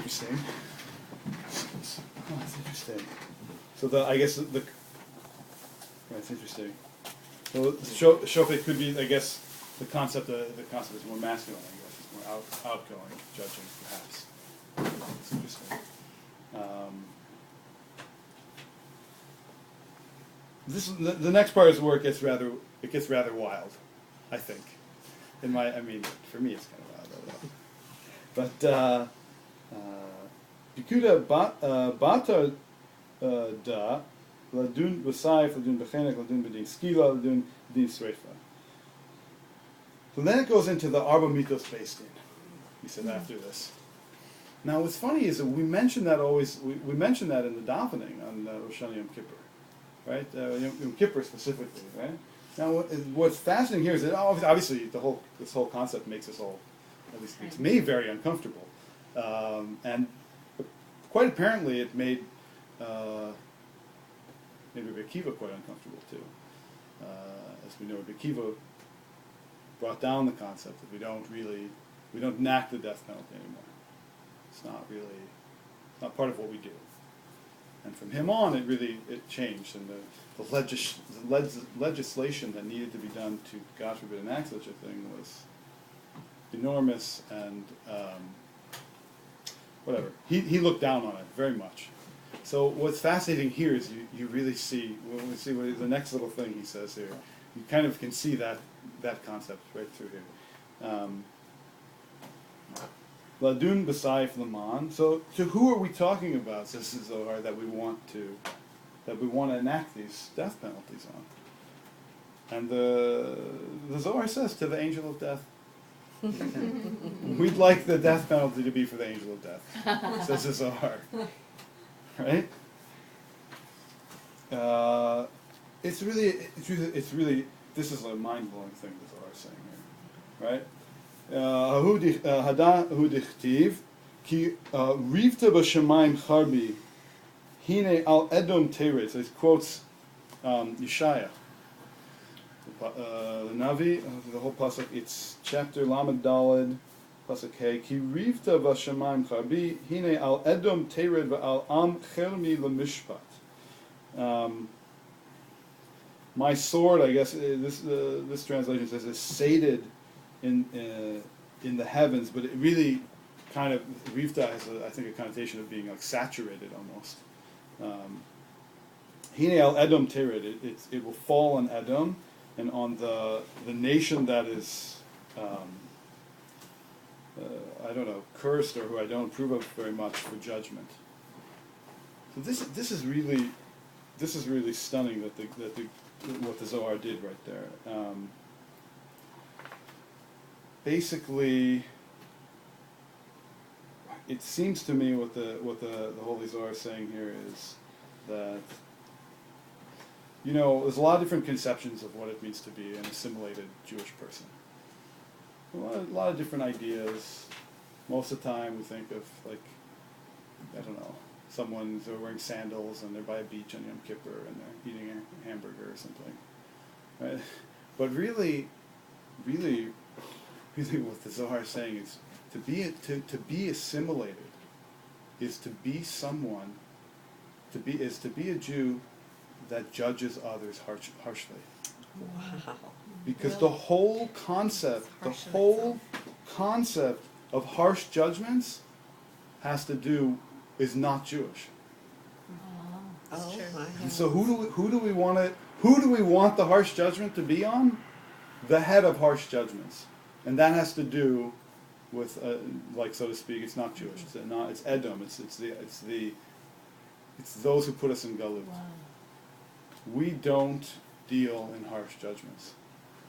interesting. Oh, that's interesting. So that's interesting. So Shofet could be, I guess, the concept is more masculine. I guess it's more outgoing, judging, perhaps. It's interesting. The next part is where it gets rather wild, I think. For me, it's kind of wild. But Pikuda Bata Da Ladun B'Saif Ladun B'Chenek Ladun B'Din Skila Ladun B'Din Sreifa. So then it goes into the Arba Mitos Beis Din. He said after this. Now what's funny is that we mention that we mention that in the davening on Rosh Hashanah Yom Kippur, right? Yom Kippur specifically, right? Now what's fascinating here is that obviously this whole concept makes us all, at least to me, very uncomfortable, and quite apparently it made Rabbi Akiva quite uncomfortable too. As we know, Rabbi Akiva brought down the concept that we don't enact the death penalty anymore. It's not part of what we do. And from him on, it changed, and the legislation that needed to be done to, God forbid, enact such a thing was enormous, and whatever. He looked down on it very much. So what's fascinating here is you really see, when we see the next little thing he says here, you kind of can see that concept right through here. Ladun b'saif laman. So to who are we talking about, says the Zohar, that we want to enact these death penalties on? And the Zohar says to the angel of death. We'd like the death penalty to be for the angel of death, says the Zohar. Right? It's really. This is a mind-blowing thing the Zohar is saying here, right? Hada dichtiv ki rivta b'shamayim charbi hine al edom teretz. So he quotes Yeshaya, the Navi, the whole pasuk. It's chapter Lamed Daled, pasuk Hey. Ki rivta b'shamayim charbi hine al edom tered v'al am chermi l'mishpat. My sword, I guess this translation says, is sated in the heavens, but it really kind of, Rivta has I think a connotation of being like saturated almost. Hine al Edom tered, it will fall on Edom and on the nation that is I don't know, cursed, or who I don't approve of very much, for judgment. So this is really stunning that what the Zohar did right there. Basically, it seems to me what the Holy Zohar is saying here is that, there's a lot of different conceptions of what it means to be an assimilated Jewish person. A lot of different ideas. Most of the time we think of, like, I don't know, someone who's wearing sandals and they're by a beach on Yom Kippur and they're eating a hamburger or something, right? But really what the Zohar is saying is to be assimilated is to be someone, to be a Jew that judges others harshly. Wow. Because the whole concept of harsh judgments is not Jewish. Oh, and so who do we want the harsh judgment to be on? The head of harsh judgments. And that has to do with, like, so to speak, it's not Jewish. It's Edom. It's those who put us in Galut. Wow. We don't deal in harsh judgments.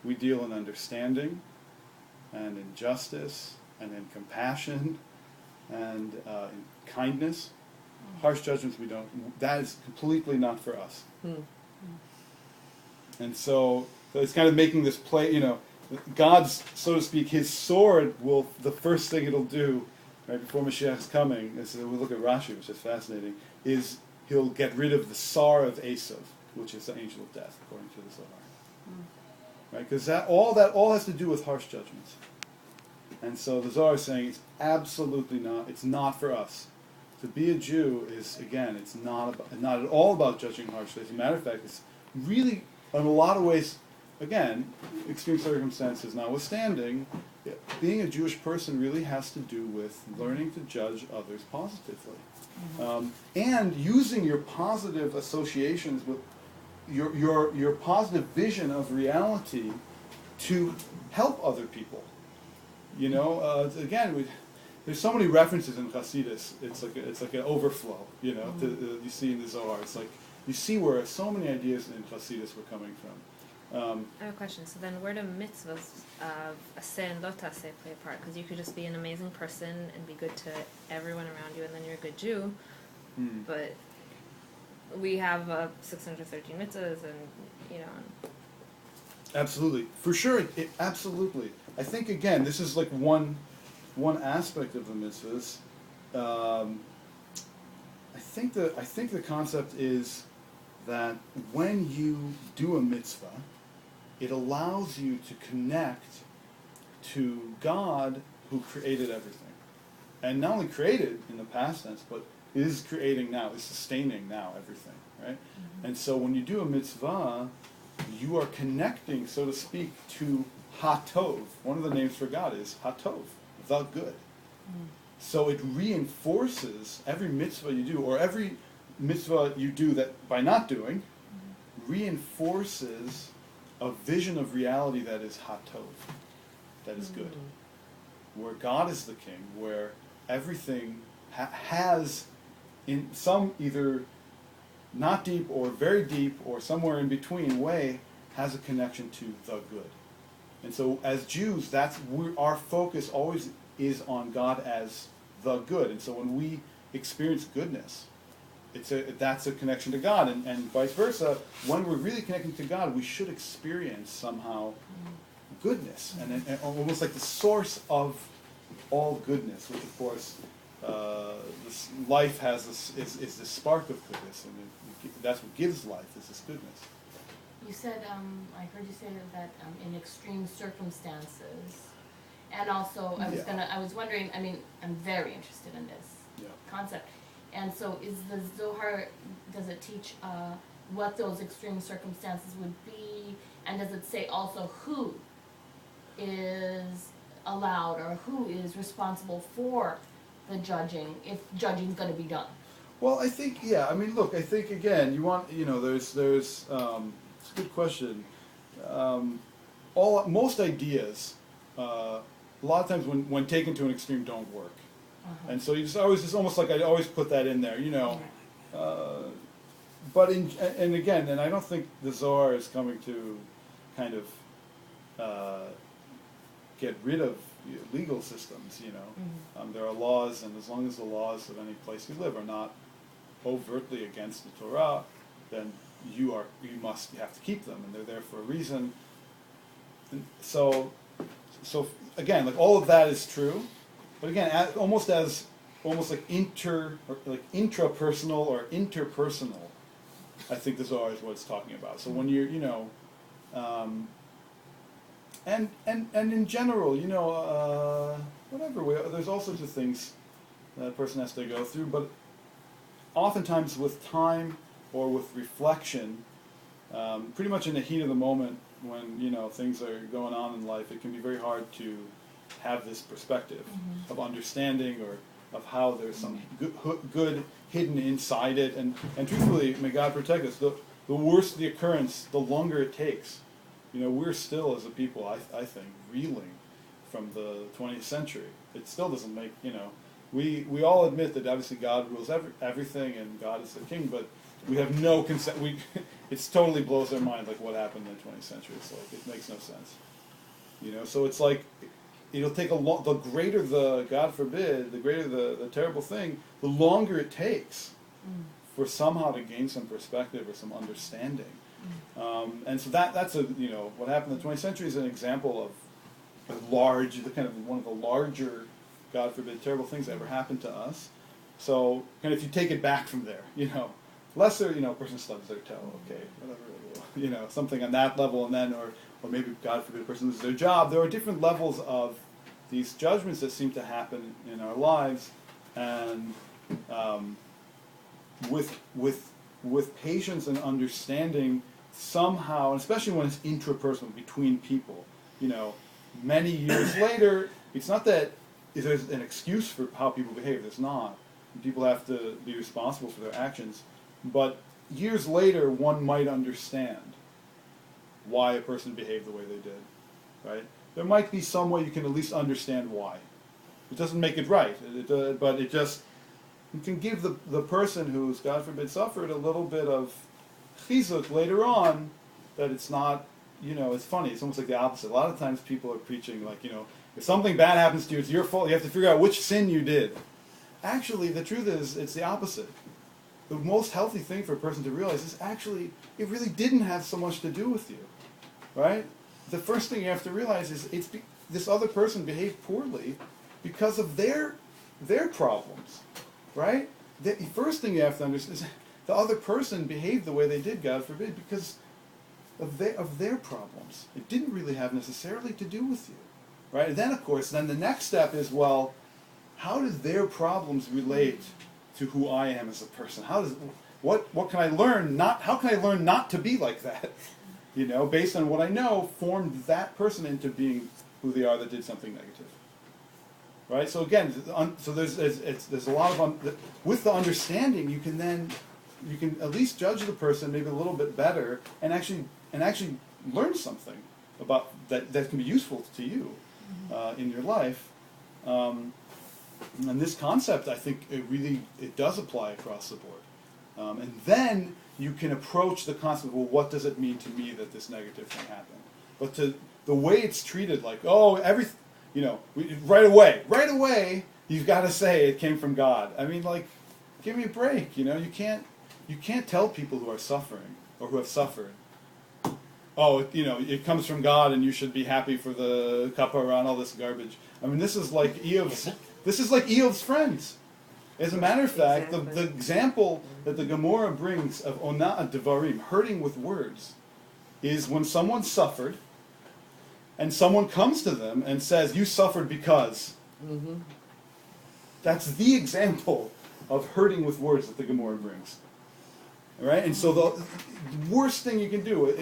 We deal in understanding, and in justice, and in compassion, and in kindness. Harsh judgments we don't. That is completely not for us. And so it's kind of making this play. God's, so to speak, His sword the first thing it'll do, right before Mashiach's coming, as we look at Rashi, which is fascinating, is He'll get rid of the Sar of Esav, which is the angel of death, according to the Zohar. Right? Because that all has to do with harsh judgments. And so the Zohar is saying it's absolutely not, it's not for us. To be a Jew is, again, it's not at all about judging harshly. As a matter of fact, it's really, in a lot of ways, again, extreme circumstances notwithstanding, being a Jewish person really has to do with learning to judge others positively. And using your positive associations with your positive vision of reality to help other people. You know, again, there's so many references in Hasidus. It's like an overflow. You know, you see in the Zohar. It's like you see where so many ideas in Hasidus were coming from. I have a question. So then, where do mitzvahs of aseh and lo taseh play a part? Because you could just be an amazing person and be good to everyone around you, and then you're a good Jew. But we have 613 mitzvahs, and you know. Absolutely, for sure. Absolutely. I think again, this is like one aspect of the mitzvahs. I think the concept is that when you do a mitzvah, it allows you to connect to God who created everything. And not only created in the past tense, but is creating now, is sustaining now everything, right? And so when you do a mitzvah, you are connecting, so to speak, to Hatov. One of the names for God is Hatov, the good. So it reinforces every mitzvah you do, or every mitzvah you do that by not doing, reinforces a vision of reality that is Hatov, that is good. Where God is the king, where everything has, in some either not deep or very deep or somewhere in between way, has a connection to the good. And so as Jews, our focus always is on God as the good. And so when we experience goodness, that's a connection to God, and vice versa. When we're really connecting to God, we should experience somehow goodness, and almost like the source of all goodness, which of course this life has is this spark of goodness, and that's what gives life, is this goodness. You said, I heard you say that in extreme circumstances, and also I was wondering. I mean, I'm very interested in this concept. And so is the Zohar, does it teach what those extreme circumstances would be? And does it say also who is allowed or who is responsible for the judging, if judging's going to be done? Well, I think, I mean, look, I think, again, there's it's a good question. Most ideas, a lot of times when taken to an extreme, don't work. And so it's almost like I always put that in there, you know. But and I don't think the Zohar is coming to kind of get rid of legal systems, you know. There are laws, and as long as the laws of any place you live are not overtly against the Torah, then you have to keep them, and they're there for a reason. And so again, like all of that is true. But again, almost like intrapersonal or interpersonal, I think the Zohar is what it's talking about. So when you're, and in general, whatever, there's all sorts of things that a person has to go through. But oftentimes with time or with reflection, pretty much in the heat of the moment, when things are going on in life, it can be very hard to have this perspective of understanding, or of how there's some good hidden inside it, and truthfully, may God protect us. The worse the occurrence, the longer it takes. We're still, as a people, I think, reeling from the 20th century. It still doesn't make, we all admit that obviously God rules everything, and God is the king, but we have no consent. It totally blows our mind, like what happened in the 20th century. It's like, it makes no sense. So it's like, it'll take the greater the, God forbid, the greater the terrible thing, the longer it takes for somehow to gain some perspective or some understanding. And so that's what happened in the 20th century is an example of one of the larger, God forbid, terrible things that ever happened to us. So kind of if you take it back from there, lesser, a person stubs their toe, okay, whatever, something on that level, and then, or maybe, God forbid, a person loses their job. There are different levels of these judgments that seem to happen in our lives, and with patience and understanding, somehow, and especially when it's intrapersonal between people, many years later, it's not that there's an excuse for how people behave. There's not. People have to be responsible for their actions, but years later, one might understand why a person behaved the way they did, right? There might be some way you can at least understand why. It doesn't make it right, but it just, you can give the person who's, God forbid, suffered a little bit of chizuk later on, that it's not, it's funny, it's almost like the opposite. A lot of times people are preaching like, if something bad happens to you, it's your fault, you have to figure out which sin you did. Actually, the truth is, it's the opposite. The most healthy thing for a person to realize is actually, it really didn't have so much to do with you, right? The first thing you have to realize is this other person behaved poorly because of their problems, right? The first thing you have to understand is the other person behaved the way they did, God forbid, because of their problems. It didn't really have necessarily to do with you, right? And then, of course, the next step is, well, how do their problems relate to who I am as a person? What can I learn? How can I learn not to be like that? Based on what I know, formed that person into being who they are that did something negative. Right. So again, there's a lot of with the understanding, you can at least judge the person maybe a little bit better, and actually learn something about that can be useful to you in your life. And this concept, I think, it does apply across the board. And then you can approach the concept of, well, what does it mean to me that this negative thing happened? But the way it's treated, like, right away, you've got to say it came from God. I mean, like, give me a break. You can't tell people who are suffering or who have suffered, it comes from God, and you should be happy for the kapara and all this garbage. I mean, this is like Eov's friends. As a matter of fact, the example that the Gemara brings of ona'at devarim, hurting with words, is when someone suffered, and someone comes to them and says, "You suffered because." Mm-hmm. That's the example of hurting with words that the Gemara brings. All right, and so the worst thing you can do,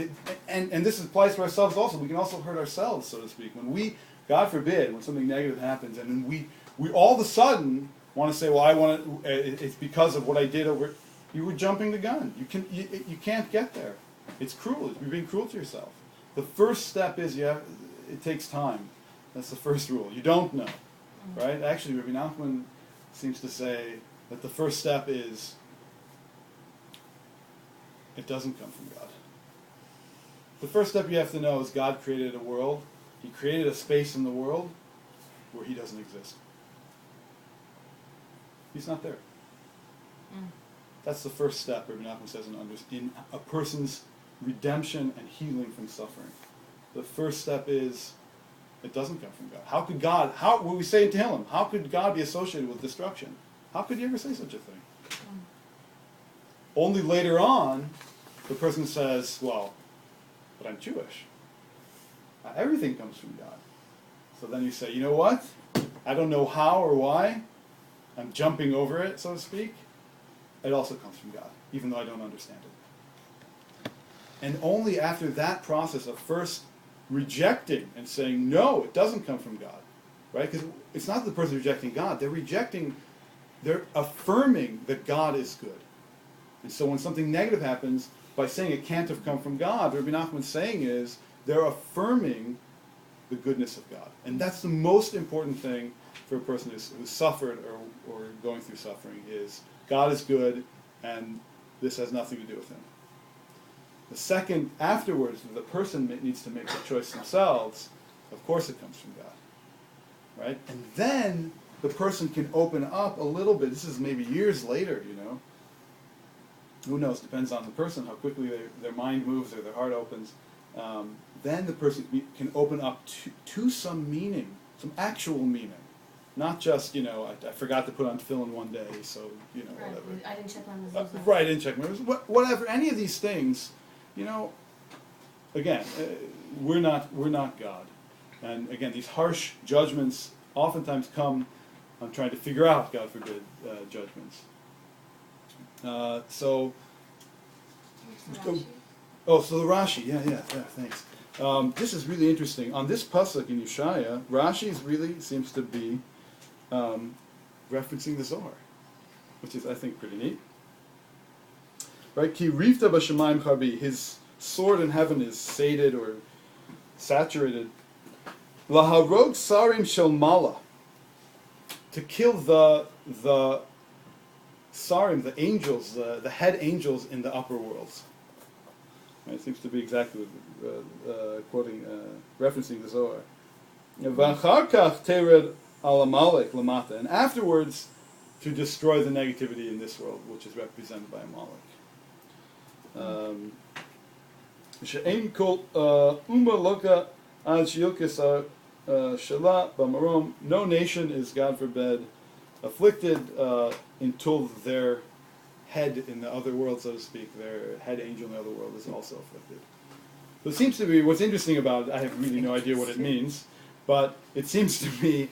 and this applies to ourselves also. We can also hurt ourselves, so to speak, when we, God forbid, when something negative happens, and then we all of a sudden want to say, well, it's because of what I did over. You were jumping the gun. You can't get there. It's cruel. You're being cruel to yourself. The first step is it takes time. That's the first rule. You don't know, right? Actually, Rabbi Nachman seems to say that the first step is it doesn't come from God. The first step you have to know is God created a world. He created a space in the world where He doesn't exist. He's not there. That's the first step, Rabbi Nachman says, in a person's redemption and healing from suffering. The first step is it doesn't come from God. How could God, when we say in Tehillim, how could God be associated with destruction? How could you ever say such a thing? Only later on, the person says, well, but I'm Jewish. Everything comes from God. So then you say, you know what? I don't know how or why. I'm jumping over it, so to speak. It also comes from God, even though I don't understand it. And only after that process of first rejecting and saying, no, it doesn't come from God, right? Because it's not the person rejecting God. They're affirming that God is good. And so when something negative happens, by saying it can't have come from God, what Rabbi Nachman's saying is they're affirming the goodness of God. And that's the most important thing for a person who's suffered or going through suffering, is God is good and this has nothing to do with Him. The second, afterwards, the person needs to make the choice themselves. Of course it comes from God, right? And then the person can open up a little bit. This is maybe years later, Who knows? Depends on the person, how quickly their mind moves or their heart opens. Then the person can open up to some meaning, some actual meaning. Not just, I forgot to put on tefillin one day, so, whatever. I didn't check my mezuzah. Right, I didn't check my mezuzah. Whatever, any of these things, again, we're not God. And again, these harsh judgments oftentimes come on trying to figure out, God forbid, judgments. So the Rashi, yeah, thanks. This is really interesting. On this pasuk in Yeshaya, Rashi really seems to be referencing the Zohar, which is, I think, pretty neat. Right? Ki rifta b'shamayim charbi, his sword in heaven is sated or saturated. Laharog sarim shel mala, to kill the sarim, the angels, the head angels in the upper worlds. Right? It seems to be exactly referencing the Zohar. V'achar kach tered al Amalek lamata, and afterwards to destroy the negativity in this world, which is represented by Amalek. She'ein kol umma loka ad sheyilkes shala b'marom. No nation is, God forbid, afflicted until their head in the other world, so to speak, their head angel in the other world is also afflicted. So it seems to be, what's interesting about it, I have really no idea what it means, but it seems to me,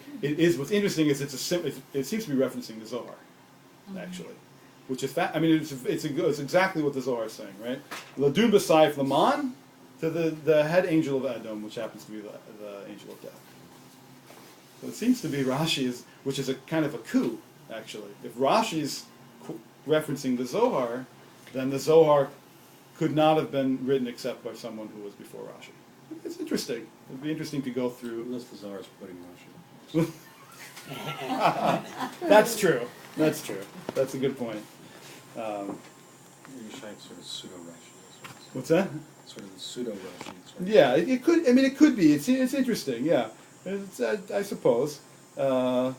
what's interesting is it seems to be referencing the Zohar, actually. Which is, it's exactly what the Zohar is saying, right? Ladun b'saif laman, to the head angel of Adam, which happens to be the angel of death. So it seems to be Rashi which is a kind of a coup, actually. If Rashi's referencing the Zohar, then the Zohar could not have been written except by someone who was before Rashi. It's interesting. It'd be interesting to go through. Unless the Zohar is putting Rashi. That's true. That's a good point. Yeshaya sort of pseudo-Rashi. What's that? Sort of the pseudo-Rashi. Yeah, it could. I mean, it could be. It's interesting. Yeah, I suppose. Yeah,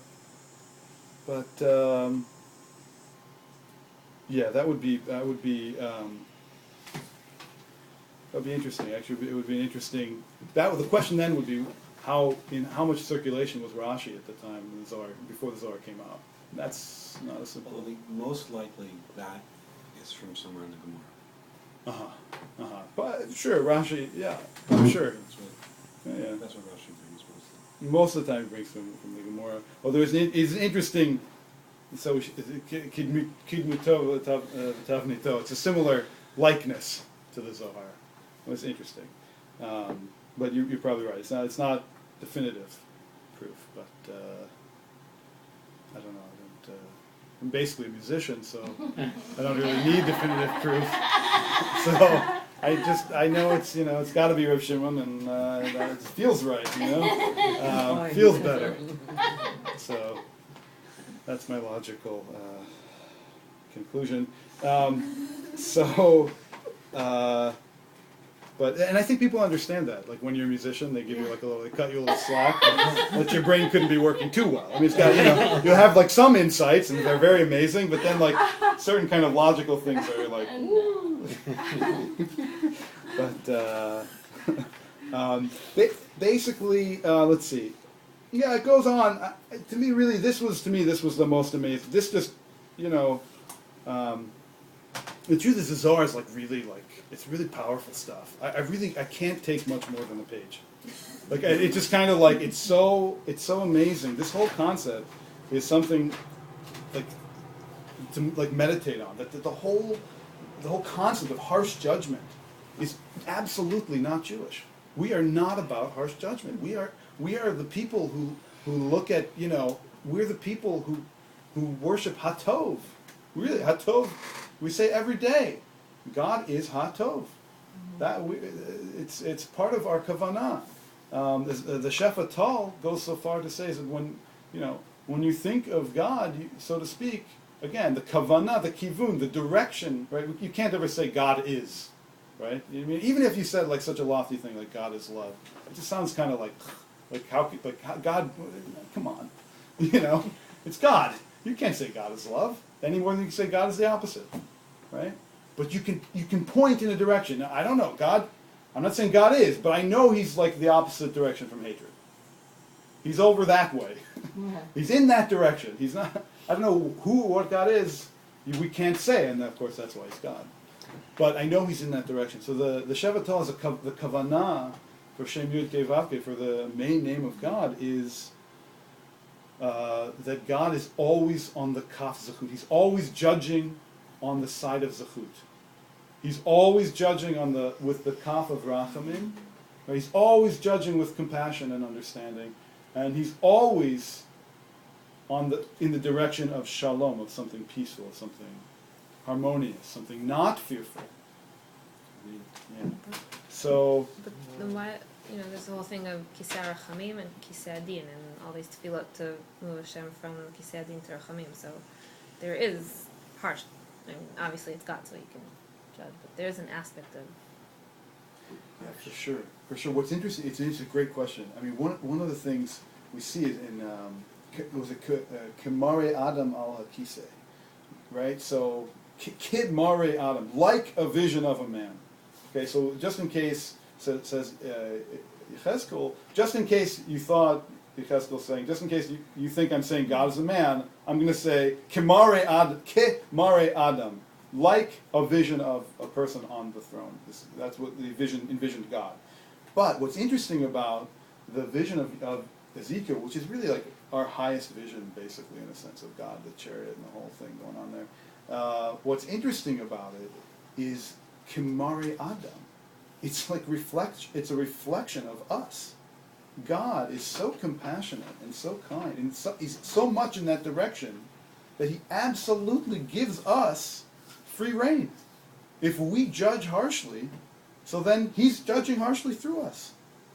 that would be interesting. Actually, it would be an interesting. The question then would be how much circulation was Rashi at the time the Zohar, before the Zohar came out. That's not a simple. Well, most likely that is from somewhere in the Gemara. But sure, Rashi. Yeah, I'm sure. That's what Rashi brings mostly. Most of the time, it brings from the Gemara. Well, it's an interesting. So kidmuto. It's a similar likeness to the Zohar. It's interesting, but you're probably right. It's not definitive proof, but I don't know. I'm basically a musician, so I don't really need definitive proof. So I know it's got to be Rav Shimon, and it feels right, feels better. So that's my logical conclusion. And I think people understand that. Like when you're a musician, they give you they cut you a little slack, but your brain couldn't be working too well. I mean, it's got you'll have like some insights, and they're very amazing, but then like certain kind of logical things are like. But basically, let's see. Yeah, it goes on. To me, really, this was the most amazing. This just, the truth is, the Zohar is it's really powerful stuff. I can't take much more than a page. It's just kind of it's so amazing. This whole concept is something to meditate on. That the whole concept of harsh judgment is absolutely not Jewish. We are not about harsh judgment. We are the people who look at, we're the people who worship Hatov. Really, Hatov, we say every day, God is Hatov. It's part of our kavanah. The Shefa Tal goes so far to say that when you think of God, so to speak, again, the kavanah, the kivun, the direction, right? You can't ever say God is, right? I mean, even if you said such a lofty thing like God is love, it just sounds kind of how God, come on, it's God. You can't say God is love any more than you can say God is the opposite, right? But you can point in a direction. Now, I don't know God. I'm not saying God is, but I know He's the opposite direction from hatred. He's over that way. Yeah. He's in that direction. He's not. I don't know who or what God is. We can't say, and of course that's why He's God. But I know He's in that direction. So the Shevet Tal is the kavanah for Shem Yud Kei Vav Kei, for the main name of God is that God is always on the kaf zechut. He's always judging on the side of zechut. He's always judging with the kaf of rachamim. Right? He's always judging with compassion and understanding, and he's always in the direction of shalom, of something peaceful, something harmonious, something not fearful. Yeah. So. But then why, there's the whole thing of Kisei Rachamim and Kisei Adin, and all these tefillot to move Hashem from Kisei Adin to Rachamim. So there is harsh. I mean, obviously it's God, so you can judge, but there's an aspect of. Yeah, for sure. For sure. What's interesting, it's a great question. I mean, one of the things we see is in, was it Kemare Adam al HaKisei, right? So, Kid Mare Adam, like a vision of a man. Okay, so just in case, says Yechezkel, just in case you thought, Yechezkel's saying, just in case you think I'm saying God is a man, I'm going to say Kemare Adam, like a vision of a person on the throne. That's what the vision envisioned God. But what's interesting about the vision of Ezekiel, which is really like our highest vision, basically, in a sense, of God, the chariot and the whole thing going on there. What's interesting about it is Kimari Adam. It's like it's a reflection of us. God is so compassionate and so kind, and he's so much in that direction that he absolutely gives us free rein. If we judge harshly, so then he's judging harshly through us,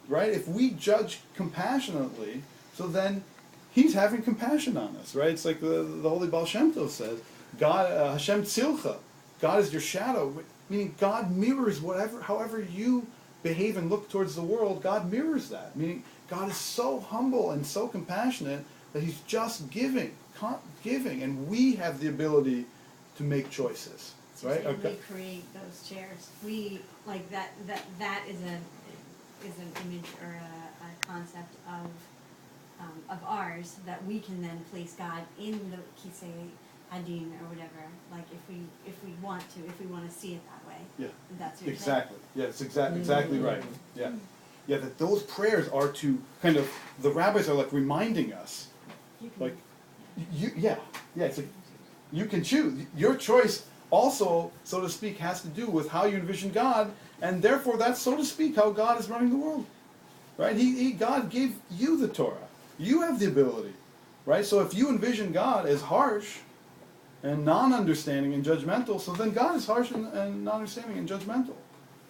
right? If we judge compassionately, so then he's having compassion on us, right? It's like the Holy Baal Shem Tov says, God, Hashem Tzilcha, God is your shadow, meaning God mirrors however you behave and look towards the world, God mirrors that. Meaning God is so humble and so compassionate that he's just giving, and we have the ability to make choices. Right? We create those chairs. We like that is an image or a concept of ours that we can then place God in the Kisei Adin or whatever. Like if we want to see it that way. Yeah. That's your exactly. Yeah, it's exactly right. Yeah. Yeah, that those prayers are to kind of, the rabbis are like reminding us, like, it's like you can choose. Your choice also, so to speak, has to do with how you envision God, and therefore that's, so to speak, how God is running the world, right? God gave you the Torah. You have the ability, right? So if you envision God as harsh and non-understanding and judgmental, so then God is harsh and non-understanding and judgmental.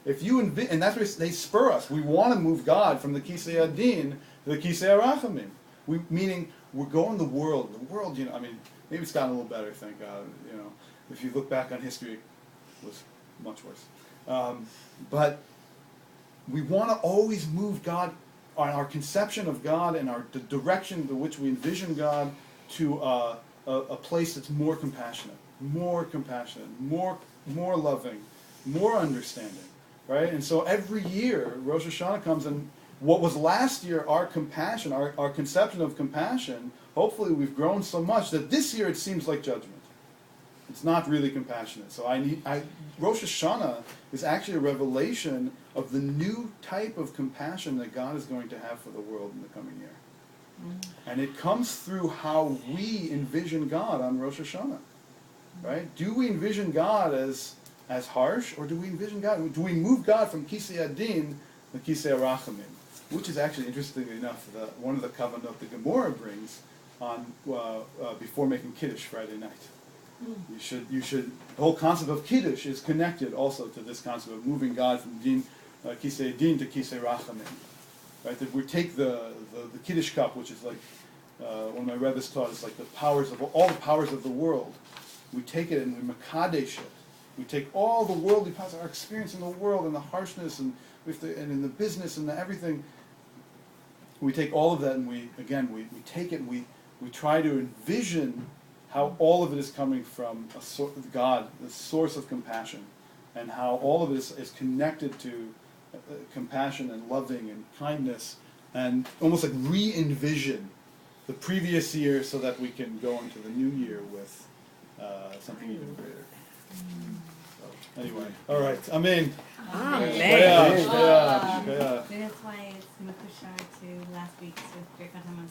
If you and that's why they spur us. We want to move God from the Kisei Adin to the Kisei Rachamim. Meaning we're going the world. The world, I mean, maybe it's gotten a little better, thank God, If you look back on history, it was much worse. But we want to always move God, on our conception of God and the direction to which we envision God, to a place that's more compassionate, more loving, more understanding, right? And so every year, Rosh Hashanah comes, and what was last year our compassion, our conception of compassion, hopefully we've grown so much that this year it seems like judgment. It's not really compassionate. So Rosh Hashanah is actually a revelation of the new type of compassion that God is going to have for the world in the coming year. And it comes through how we envision God on Rosh Hashanah, right? Do we envision God as harsh, or do we envision God? Do we move God from Kisei Adin to Kisei Rachamim? Which is actually, interestingly enough, one of the kavanot the Gemara brings on before making Kiddush Friday night. You should. The whole concept of Kiddush is connected also to this concept of moving God from Kisei Din to Kisei Rachamim. Right? That we take the Kiddush cup, which is like one of my rabbis taught, is like all the powers of the world. We take it and we makadesh it. We take all the worldly powers, our experience in the world and the harshness and in the business and everything. We take all of that and we take it and we try to envision how all of it is coming from God, the source of compassion, and how all of it is connected to compassion and loving and kindness, and almost like re-envision the previous year so that we can go into the new year with something even greater. So, anyway, all right, Amen. Amen. Yeah. Maybe that's why it's Makushar to last week's with Birkat HaMazon.